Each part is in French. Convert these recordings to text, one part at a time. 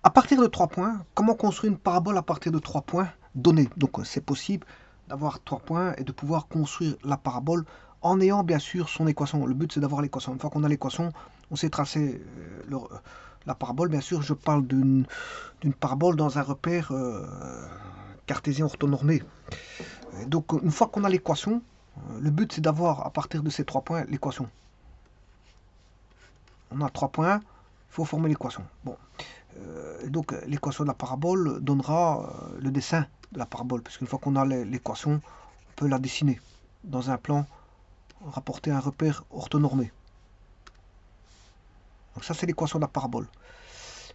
À partir de 3 points, comment construire une parabole à partir de 3 points donnés? Donc c'est possible d'avoir 3 points et de pouvoir construire la parabole en ayant bien sûr son équation. Le but c'est d'avoir l'équation. Une fois qu'on a l'équation, on sait tracer la parabole. Bien sûr, je parle d'une parabole dans un repère cartésien orthonormé. Et donc une fois qu'on a l'équation, le but c'est d'avoir à partir de ces 3 points l'équation. On a 3 points, il faut former l'équation. Bon, donc l'équation de la parabole donnera le dessin de la parabole, puisqu'une fois qu'on a l'équation, on peut la dessiner dans un plan, rapporter un repère orthonormé. Donc ça c'est l'équation de la parabole.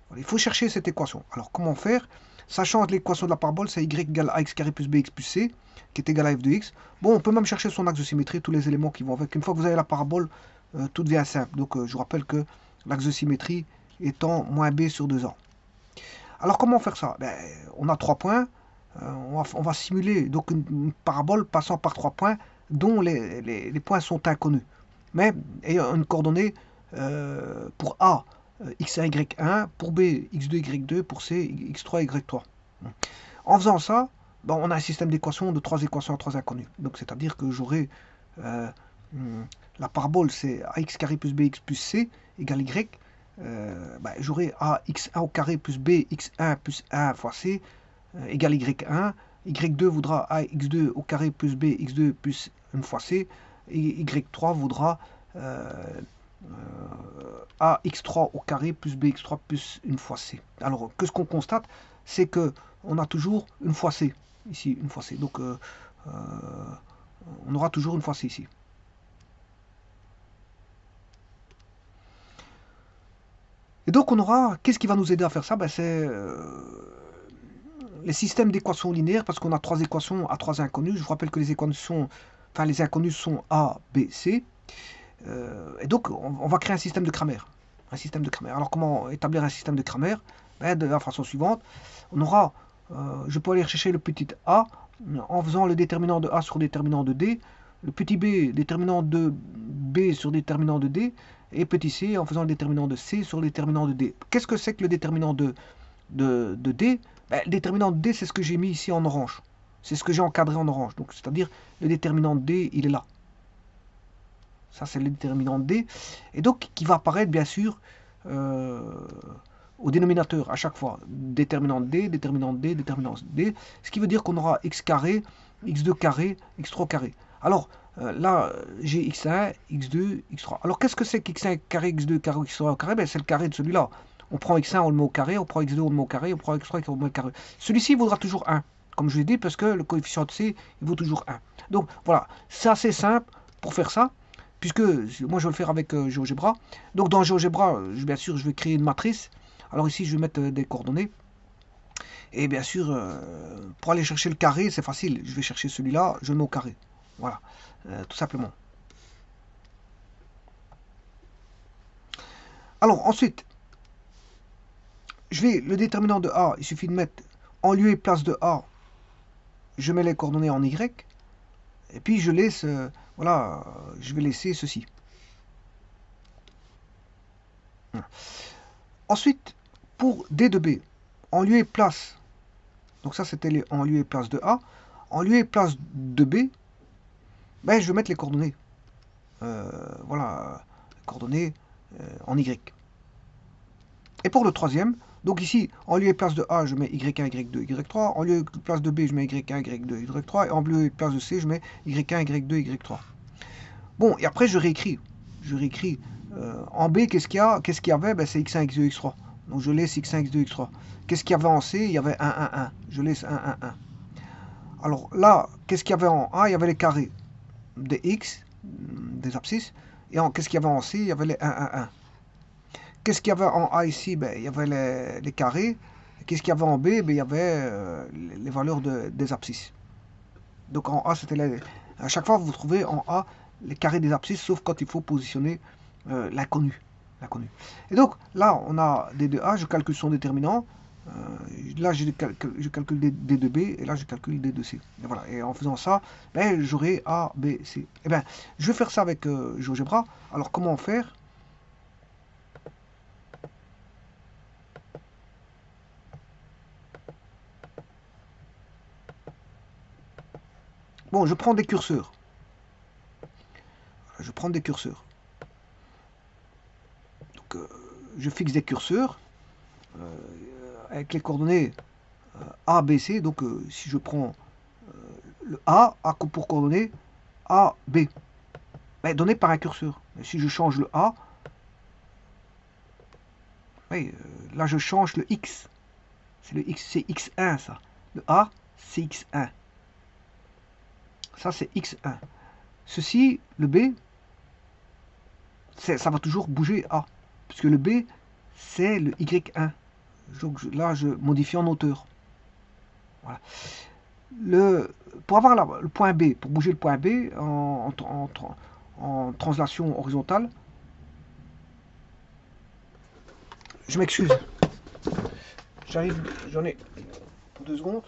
Voilà, il faut chercher cette équation. Alors comment faire? Sachant que l'équation de la parabole c'est y égale ax carré plus bx plus c, qui est égal à f de x. Bon, on peut même chercher son axe de symétrie, tous les éléments qui vont avec. Une fois que vous avez la parabole, tout devient simple. Donc je vous rappelle que l'axe de symétrie étant moins b sur 2a. Alors comment faire ça? On a 3 points, on va simuler donc une parabole passant par 3 points dont les points sont inconnus, mais ayant une coordonnée pour A, x1, y1, pour B, x2, y2, pour C, x3, y3. En faisant ça, on a un système d'équations de 3 équations à 3 inconnues. Donc c'est-à-dire que j'aurai la parabole c'est ax carré plus bx plus c égale y. J'aurai ax1 au carré plus bx1 plus 1 fois c égale y1. Y2 voudra ax2 au carré plus bx2 plus 1 fois c. Et y3 voudra ax3 au carré plus bx3 plus 1 fois c. Alors, que ce qu'on constate, c'est que on a toujours une fois c. Ici, une fois c. Donc, on aura toujours une fois c ici. Et donc, on aura, qu'est-ce qui va nous aider à faire ça? C'est les systèmes d'équations linéaires, parce qu'on a 3 équations à 3 inconnues. Je vous rappelle que les équations, enfin, les inconnues sont A, B, C. Et donc, on va créer un système de Cramer. Un système de Cramer. Alors, comment établir un système de Cramer? De la façon suivante. On aura, je peux aller chercher le petit a en faisant le déterminant de a sur le déterminant de d, le petit b, déterminant de b sur le déterminant de d, et petit c en faisant le déterminant de c sur le déterminant de d. Qu'est-ce que c'est que le déterminant de d? Le déterminant de d, c'est ce que j'ai mis ici en orange. C'est ce que j'ai encadré en orange. Donc, c'est-à-dire, le déterminant de d, il est là. Ça, c'est le déterminant de d. Et donc, qui va apparaître, bien sûr, au dénominateur à chaque fois. Déterminant de d, déterminant de d, déterminant de d. Ce qui veut dire qu'on aura x carré, x2 carré, x3 carré. Alors, là, j'ai x1, x2, x3. Alors, qu'est-ce que c'est qu'x1 carré, x2 carré, x3 carré? C'est le carré de celui-là. On prend x1, on le met au carré, on prend x2, on le met au carré, on prend x3, on le met au carré. Celui-ci vaudra toujours 1, comme je l'ai dit, parce que le coefficient de c, il vaut toujours 1. Donc, voilà, c'est assez simple pour faire ça, puisque moi, je vais le faire avec GeoGebra. Donc, dans GeoGebra, bien sûr, je vais créer une matrice. Alors ici, je vais mettre des coordonnées. Et bien sûr, pour aller chercher le carré, c'est facile. Je vais chercher celui-là, je le mets au carré. Voilà, tout simplement. Alors ensuite, je vais le déterminant de A, il suffit de mettre en lieu et place de A, je mets les coordonnées en Y. Et puis je laisse, voilà, je vais laisser ceci. Voilà. Ensuite, pour D de B, en lieu et place, donc ça c'était en lieu et place de A, en lieu et place de B, je vais mettre les coordonnées. Voilà, les coordonnées en Y. Et pour le troisième, donc ici, en lieu et place de A, je mets Y1, Y2, Y3. En lieu et place de B, je mets Y1, Y2, Y3. Et en lieu et place de C, je mets Y1, Y2, Y3. Bon, et après, je réécris. Je réécris. En B, qu'est-ce qu'il y a? Qu'est-ce qu'il y avait? C'est X1, X2, X3. Donc je laisse X1, X2, X3. Qu'est-ce qu'il y avait en C? Il y avait 1, 1, 1. Je laisse 1, 1, 1. Alors là, qu'est-ce qu'il y avait en A? Il y avait les carrés des X, des abscisses. Et qu'est-ce qu'il y avait en C? Il y avait les 1, 1, 1. Qu'est-ce qu'il y avait en A ici? Il y avait les carrés. Qu'est-ce qu'il y avait en B? Il y avait les valeurs des abscisses. Donc en A, c'était à chaque fois, vous trouvez en A les carrés des abscisses, sauf quand il faut positionner l'inconnu. Et donc là, on a D de A, je calcule son déterminant. Là, je calcule D de B, et là, je calcule D de C. Et voilà. Et en faisant ça, j'aurai A, B, C. Et je vais faire ça avec GeoGebra. Alors, comment faire? Bon, je prends des curseurs. Je prends des curseurs. Donc, je fixe des curseurs avec les coordonnées A, B, C. Donc, si je prends le A pour coordonnées A, B, ben, donné par un curseur. Mais si je change le A, oui, là je change le X. C'est le X, c'est X1 ça. Le A, c'est X1. Ça, c'est X1. Ceci, le B, ça va toujours bouger A. Puisque le B, c'est le Y1. Donc là, je modifie en hauteur. Voilà. Pour avoir le point B, pour bouger le point B en translation horizontale, je m'excuse. J'en ai pour 2 secondes.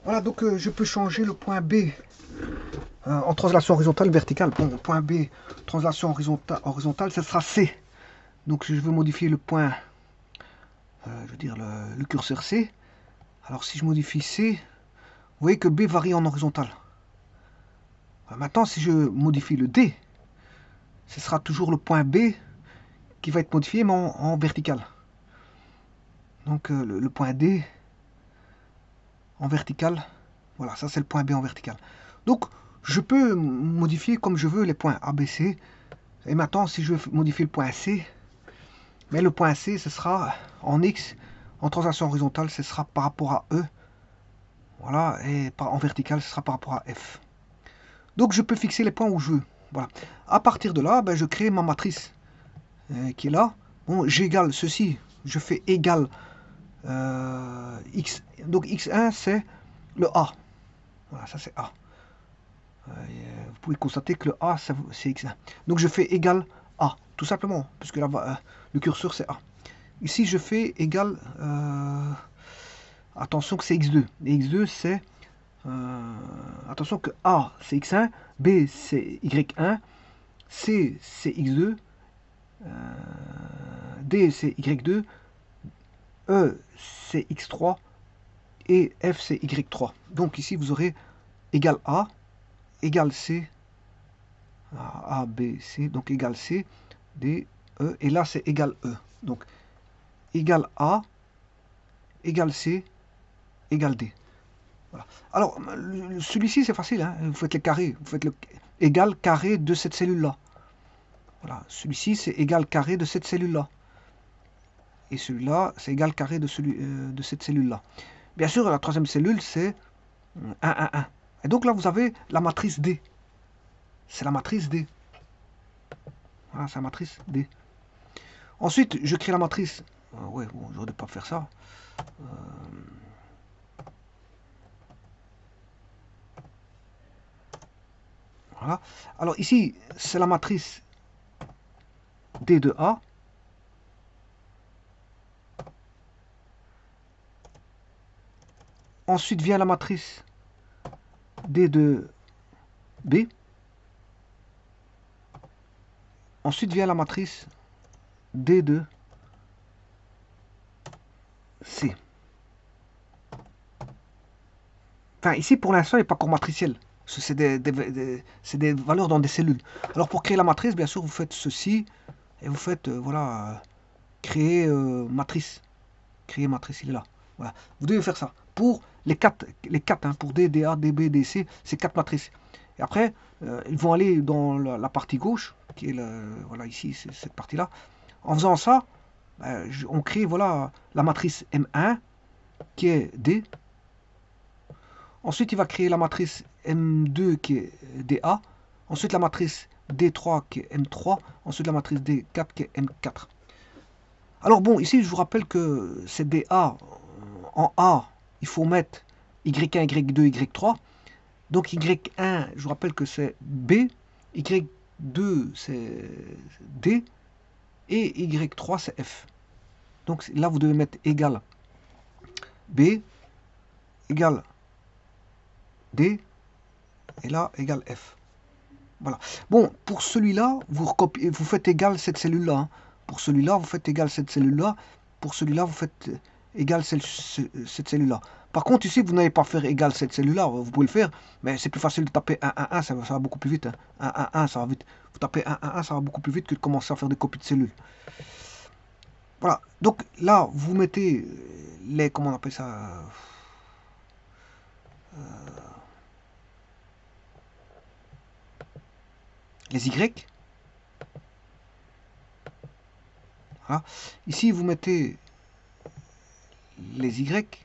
Voilà, donc je peux changer le point B en translation horizontale, verticale. Bon, point B, translation horizontale, ce sera C. Donc je veux modifier le point, je veux dire le curseur C. Alors si je modifie C, vous voyez que B varie en horizontal. Maintenant, si je modifie le D, ce sera toujours le point B qui va être modifié, mais en vertical. Donc le point D en vertical, voilà, ça c'est le point B en vertical. Donc je peux modifier comme je veux les points A, B, C. Et maintenant, si je veux modifier le point C, mais le point C, ce sera en X, en translation horizontale, ce sera par rapport à E. Voilà, et en vertical, ce sera par rapport à F. Donc je peux fixer les points où je veux. Voilà. À partir de là, ben, je crée ma matrice qui est là. Bon, j'égale ceci, je fais égal X. Donc X1, c'est le A. Voilà, ça c'est A. Vous pouvez constater que le A, c'est X1. Donc je fais égal A, tout simplement, puisque là, le curseur c'est A. Ici, je fais égal, attention que c'est X2. Et X2, c'est, attention que A, c'est X1, B, c'est Y1, C, c'est X2, D, c'est Y2, E, c'est X3, et F, c'est Y3. Donc ici, vous aurez égal A, égal C, A, B, C, donc égal C, D, E, et là, c'est égal E. Donc, égal A, égal C, égal D. Voilà. Alors, celui-ci, c'est facile, hein. Vous faites les carrés, vous faites le égal carré de cette cellule-là. Voilà, celui-ci, c'est égal carré de cette cellule-là. Et celui-là, c'est égal carré de, de cette cellule-là. Bien sûr, la troisième cellule, c'est 1, 1, 1. Et donc là, vous avez la matrice D. C'est la matrice D. Voilà, c'est la matrice D. Ensuite, je crée la matrice. Ouais, bon, j'aurais pas faire ça. Voilà. Alors ici, c'est la matrice D de A. Ensuite vient la matrice D de B. Ensuite vient la matrice D de C. Enfin, ici, pour l'instant, il n'est pas encore matriciel. C'est des valeurs dans des cellules. Alors, pour créer la matrice, bien sûr, vous faites ceci. Et vous faites, voilà, créer matrice. Créer matrice, il est là. Voilà. Vous devez faire ça. Pour les 4 hein, pour D, DA, DB, DC, c'est 4 matrices. Et après, ils vont aller dans la partie gauche, qui est voilà ici, c'est cette partie-là. En faisant ça, on crée voilà la matrice M1 qui est D. Ensuite, il va créer la matrice M2 qui est DA. Ensuite, la matrice D3 qui est M3. Ensuite, la matrice D4 qui est M4. Alors bon, ici, je vous rappelle que c'est DA. En A, il faut mettre Y1, Y2, Y3. Donc Y1, je vous rappelle que c'est B. Y2, c'est D. Et Y3, c'est F. Donc là, vous devez mettre égal B, égal D, et là, égal F. Voilà. Bon, pour celui-là, vous faites égal cette cellule-là. Hein. Pour celui-là, vous faites égal cette cellule-là. Pour celui-là, vous faites égal cette cellule-là. Par contre, ici, vous n'allez pas faire égal cette cellule-là. Vous pouvez le faire, mais c'est plus facile de taper 1, 1, 1, ça va beaucoup plus vite. Hein. 1, 1, 1, ça va vite. Vous tapez 1, 1, 1, ça va beaucoup plus vite que de commencer à faire des copies de cellules. Voilà. Donc là, vous mettez les... Comment on appelle ça les Y. Voilà. Ici, vous mettez les Y.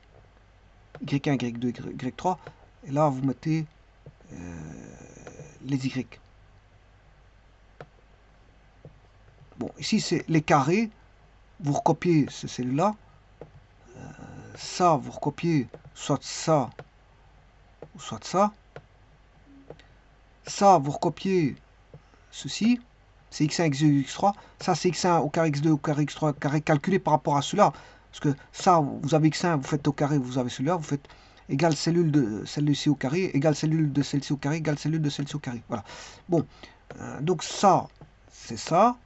Y1, Y2, Y3. Et là, vous mettez les Y. Bon, ici, c'est les carrés. Vous recopiez ces cellules-là. Ça, vous recopiez soit ça, ou soit ça. Ça, vous recopiez ceci. C'est x1, x2, x3. Ça, c'est x1 au carré x2 au carré x3 carré calculé par rapport à celui-là. Parce que ça, vous avez x1, vous faites au carré, vous avez celui-là. Vous faites égale cellule de celle-ci au carré, égale cellule de celle-ci au carré, égale cellule de celle-ci au carré. Voilà. Bon, donc ça, c'est ça.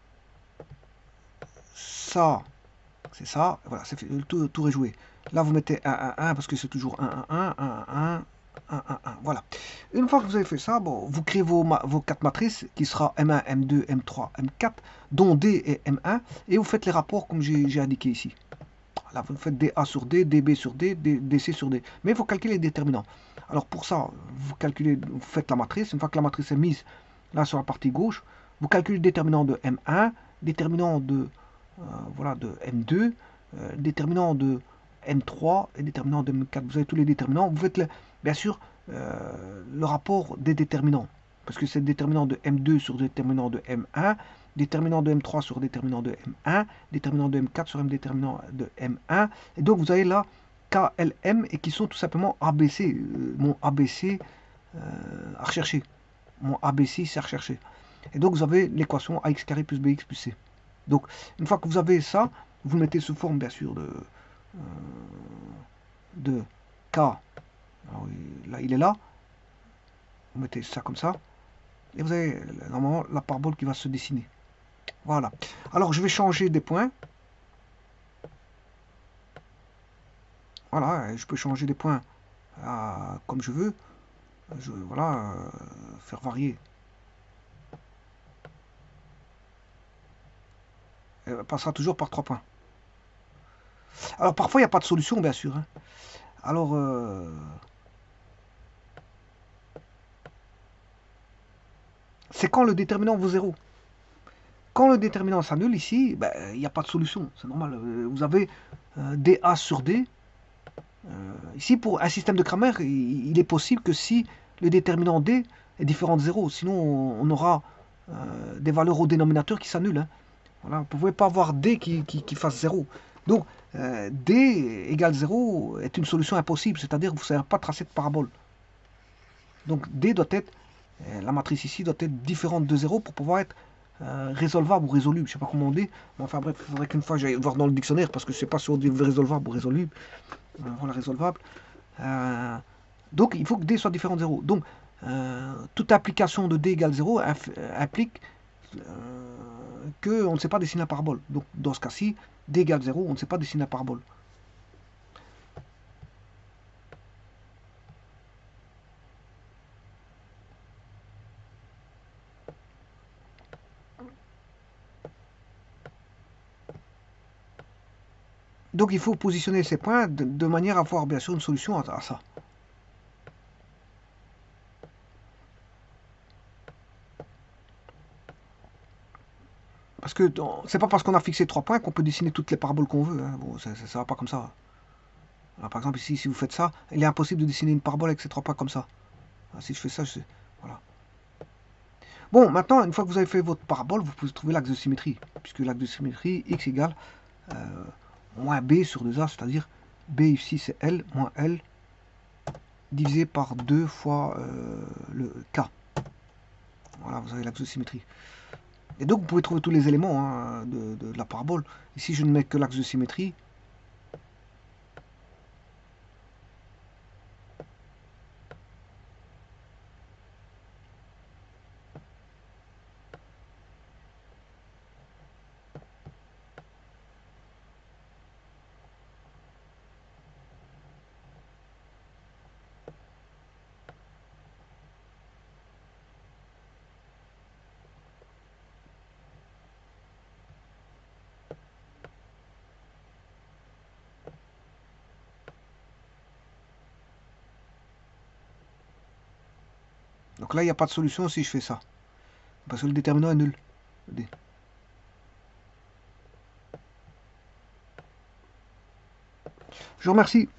Ça, c'est ça. Voilà, c'est fait, le tour est joué. Là, vous mettez 1, 1, 1, parce que c'est toujours 1, 1, 1, 1, 1, 1, 1, 1. Voilà. Une fois que vous avez fait ça, bon, vous créez vos 4 matrices, qui sera M1, M2, M3, M4, dont D et M1, et vous faites les rapports comme j'ai indiqué ici. Là, vous faites DA sur D, DB sur D, DC sur D. Mais il faut calculer les déterminants. Alors pour ça, vous calculez, vous faites la matrice. Une fois que la matrice est mise là sur la partie gauche, vous calculez le déterminant de M1, déterminant de, voilà, de M2, déterminant de M3 et déterminant de M4. Vous avez tous les déterminants. Vous faites, bien sûr, le rapport des déterminants. Parce que c'est le déterminant de M2 sur le déterminant de M1, déterminant de M3 sur déterminant de M1, déterminant de M4 sur déterminant de M1. Et donc vous avez là KLM et qui sont tout simplement ABC. Mon ABC à rechercher. Mon ABC c'est à rechercher. Et donc vous avez l'équation ax carré plus bx plus c. Donc une fois que vous avez ça, vous le mettez sous forme bien sûr de K. Alors, là il est là. Vous mettez ça comme ça. Et vous avez normalement la parabole qui va se dessiner. Voilà. Alors je vais changer des points. Voilà, je peux changer des points comme je veux. Voilà, faire varier. Elle passera toujours par 3 points. Alors parfois il n'y a pas de solution bien sûr. Hein. Alors c'est quand le déterminant vaut 0. Quand le déterminant s'annule ici, ben, il n'y a pas de solution. C'est normal. Vous avez dA sur D. Ici, pour un système de Cramer, il est possible que si le déterminant D est différent de 0, sinon on aura des valeurs au dénominateur qui s'annulent. Hein. Voilà, vous ne pouvez pas avoir D qui fasse 0. Donc, D égale 0 est une solution impossible, c'est-à-dire que vous ne savez pas tracer de parabole. Donc, D doit être, la matrice ici doit être différente de 0 pour pouvoir être résolvable ou résoluble. Je ne sais pas comment on dit, mais enfin bref, il faudrait qu'une fois j'aille voir dans le dictionnaire parce que je ne sais pas si on dit résolvable ou résoluble. Voilà, résolvable. Donc, il faut que D soit différent de 0. Donc, toute application de D égale 0 implique qu'on ne sait pas dessiner la parabole. Donc, dans ce cas-ci, D égale 0, on ne sait pas dessiner la parabole. Donc, il faut positionner ces points de manière à avoir, bien sûr, une solution à ça. que c'est pas parce qu'on a fixé 3 points qu'on peut dessiner toutes les paraboles qu'on veut. Hein. Bon, ça va pas comme ça. Alors, par exemple, ici, si vous faites ça, il est impossible de dessiner une parabole avec ces 3 points comme ça. Alors, si je fais ça, voilà. Bon, maintenant, une fois que vous avez fait votre parabole, vous pouvez trouver l'axe de symétrie. Puisque l'axe de symétrie, x égale moins b sur 2a, c'est-à-dire b ici c'est L, moins L, divisé par 2 fois le K. Voilà, vous avez l'axe de symétrie. Et donc, vous pouvez trouver tous les éléments hein, de la parabole. Ici, je ne mets que l'axe de symétrie. Donc là, il n'y a pas de solution si je fais ça. Parce que le déterminant est nul. D. Je vous remercie.